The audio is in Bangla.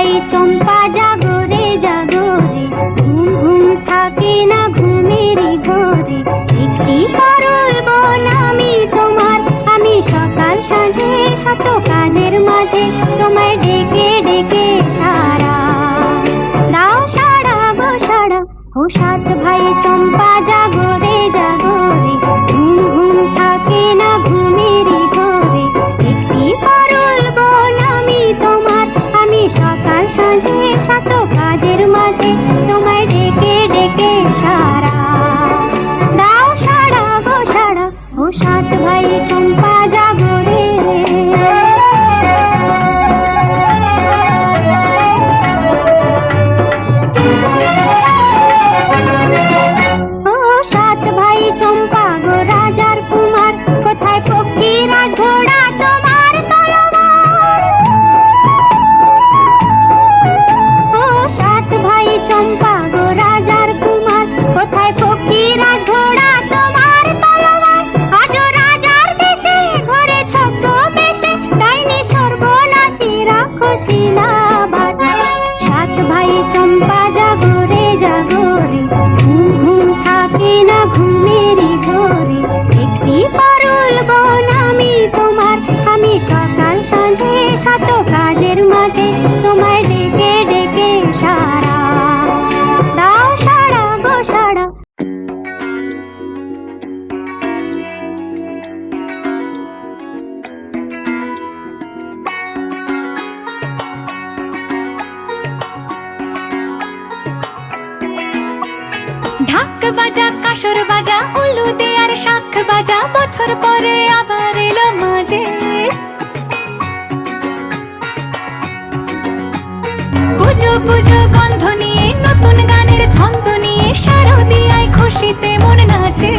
ভাই চম্পা জাগরে জাগরে, ঘুম ঘুম থাকে না ঘুমেরই ঘরে। একটি পারুল বোন আমি তোমার, আমি সকাল সাঁঝে শত কাজের মাঝে তোমায় ডেকে ডেকে সারা দাও সারা গো সারা। ও সাত ভাই চম্পা জাগরে জাগরে, ঘুম ঘুম থাকে না ঘুমেরই ঘরে। একটি পারুল বোন আমি তোমার, আমি সকাল সাঁঝে শত কাজের মাঝে তোমায় ডেকে ডেকে সারা দাও সারা গো সারা। ও সাত ভাই চম্পা জাগরে। ও সাত ভাই চম্পা গো রাজার কুমার, কোথায় ফকিরাজ ঘোড়া তোমার তলোয়ার? ও সাত ভাই চম্পা গো রাজার কুমার, কোথায় ফকিরাজ ঘোড়া তোমার তলোয়ার? আজ রাজার দেশে ঘরে ছদ্মবেশে ডাইনি সর্বনাশী রাক্ষসীলা বাজ। সাত ভাই চম্পা জাগরে জাগরে, ঘুম ঘুম থাকে না ঘুমেরই ঘরে। একটি পারুল বোন আমি তোমার, আমি সকাল সাঁঝে শত কাজের মাঝে তোমায় ডেকে ডেকে সারা দাও সারা গো সারা। ঢাক বাজা কাসর বাজা উলু দে আর শাখ বাজা, বছর পরে আবার এলো মাঝে। পুজো পুজো গন্ধ নিয়ে নতুন গানের ছন্দ নিয়ে, শারদিয়ায় খুশিতে মন নাচে।